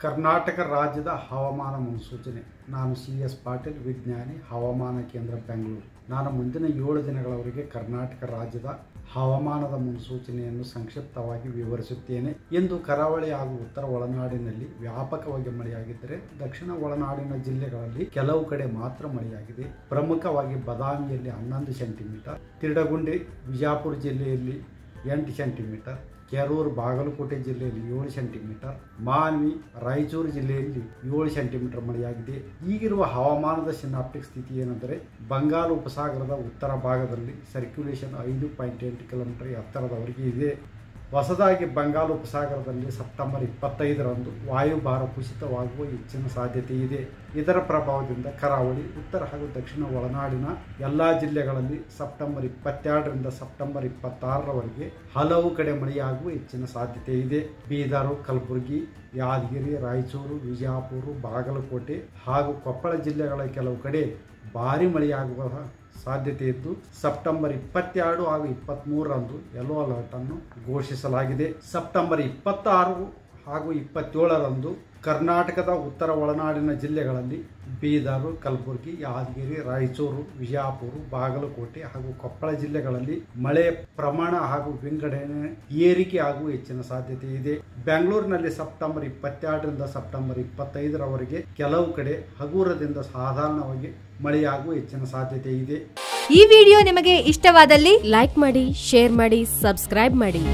ಕರ್ನಾಟಕ ರಾಜ್ಯದ ಹವಾಮಾನ ಮುನ್ಸೂಚನೆ. ನಾನು CS ಪಾಟೀಲ್, ವಿಜ್ಞಾನಿ, ಹವಾಮಾನ ಕೇಂದ್ರ, ಬೆಂಗಳೂರು. ನಾನು ಮುಂದಿನ 7 ದಿನಗಳವರೆಗೆ ಕರ್ನಾಟಕ ರಾಜ್ಯದ ಹವಾಮಾನದ ಮುನ್ಸೂಚನೆಯನ್ನು ಸಂಕ್ಷಿಪ್ತವಾಗಿ ವಿವರಿಸುತ್ತೇನೆ. ಇಂದು ಕರಾವಳಿ ಹಾಗೂ ಉತ್ತರ ಒಳನಾಡಿನಲ್ಲಿ ವ್ಯಾಪಕವಾಗಿ ಮಳೆಯಾಗಿದ್ದರೆ ದಕ್ಷಿಣ ಒಳನಾಡಿನ ಜಿಲ್ಲೆಗಳಲ್ಲಿ ಕೆಲವು ಕಡೆ ಮಾತ್ರ ಮಳೆಯಾಗಿದೆ. ಪ್ರಮುಖವಾಗಿ ಬಾದಾಮಿಯಲ್ಲಿ 11 ಸೆಂಟಿಮೀಟರ್, ತಿಡಗುಂಡಿ ವಿಜಾಪುರ ಜಿಲ್ಲೆಯಲ್ಲಿ 8 ಸೆಂಟಿಮೀಟರ್, ಕೆರೂರು ಬಾಗಲಕೋಟೆ ಜಿಲ್ಲೆಯಲ್ಲಿ 7 ಸೆಂಟಿಮೀಟರ್, ಮಾನ್ವಿ ರಾಯಚೂರು ಜಿಲ್ಲೆಯಲ್ಲಿ 7 ಸೆಂಟಿಮೀಟರ್ ಮಳೆಯಾಗಿದೆ. ಈಗಿರುವ ಹವಾಮಾನದ ಸಿನಾಪ್ಟಿಕ್ ಸ್ಥಿತಿ ಏನೆಂದರೆ, ಬಂಗಾಳ ಉಪಸಾಗರದ ಉತ್ತರ ಭಾಗದಲ್ಲಿ ಸರ್ಕ್ಯುಲೇಷನ್ 5.8 ಕಿಲೋಮೀಟರ್ ಎತ್ತರದವರೆಗೆ ಇದೆ. ಹೊಸದಾಗಿ ಬಂಗಾಳ ಉಪಸಾಗರದಲ್ಲಿ ಸೆಪ್ಟೆಂಬರ್ 25ರಂದು ವಾಯುಭಾರ ಕುಸಿತವಾಗುವ ಹೆಚ್ಚಿನ ಸಾಧ್ಯತೆ ಇದೆ. ಇದರ ಪ್ರಭಾವದಿಂದ ಕರಾವಳಿ, ಉತ್ತರ ಹಾಗೂ ದಕ್ಷಿಣ ಒಳನಾಡಿನ ಎಲ್ಲ ಜಿಲ್ಲೆಗಳಲ್ಲಿ ಸೆಪ್ಟೆಂಬರ್ 22ರಿಂದ ಸೆಪ್ಟೆಂಬರ್ 26ರವರೆಗೆ ಹಲವು ಕಡೆ ಮಳೆಯಾಗುವ ಹೆಚ್ಚಿನ ಸಾಧ್ಯತೆ ಇದೆ. ಬೀದರ್, ಕಲಬುರಗಿ, ಯಾದಗಿರಿ, ರಾಯಚೂರು, ವಿಜಯಪುರ, ಬಾಗಲಕೋಟೆ ಹಾಗೂ ಕೊಪ್ಪಳ ಜಿಲ್ಲೆಗಳ ಕೆಲವು ಕಡೆ ಭಾರಿ ಮಳೆಯಾಗುವ ಸಾಧ್ಯತೆ ಇದ್ದು ಸೆಪ್ಟೆಂಬರ್ 22 ಹಾಗೂ 23ರಂದು ಯೆಲ್ಲೋ ಅಲರ್ಟ್ ಅನ್ನು ಘೋಷಿಸಲಾಗಿದೆ. ಸೆಪ್ಟೆಂಬರ್ 26 ಹಾಗೂ 27ರಂದು ಕರ್ನಾಟಕದ ಉತ್ತರ ಒಳನಾಡಿನ ಜಿಲ್ಲೆಗಳಲ್ಲಿ ಬೀದರ್, ಕಲಬುರಗಿ, ಯಾದಗಿರಿ, ರಾಯಚೂರು, ವಿಜಯಪುರ, ಬಾಗಲಕೋಟೆ ಹಾಗೂ ಕೊಪ್ಪಳ ಜಿಲ್ಲೆಗಳಲ್ಲಿ ಮಳೆ ಪ್ರಮಾಣ ಹಾಗೂ ವಿಂಗಡಣೆ ಏರಿಕೆ ಹಾಗೂ ಹೆಚ್ಚಿನ ಸಾಧ್ಯತೆ ಇದೆ. ಬೆಂಗಳೂರಿನಲ್ಲಿ ಸೆಪ್ಟೆಂಬರ್ 22ರಿಂದ ಸೆಪ್ಟೆಂಬರ್ 25ರವರೆಗೆ ಕೆಲವು ಕಡೆ ಹಗುರದಿಂದ ಸಾಧಾರಣವಾಗಿ ಮಳೆಯಾಗುವ ಹೆಚ್ಚಿನ ಸಾಧ್ಯತೆ ಇದೆ. ಈ ವಿಡಿಯೋ ನಿಮಗೆ ಇಷ್ಟವಾದಲ್ಲಿ ಲೈಕ್ ಮಾಡಿ, ಶೇರ್ ಮಾಡಿ, ಸಬ್ಸ್ಕ್ರೈಬ್ ಮಾಡಿ.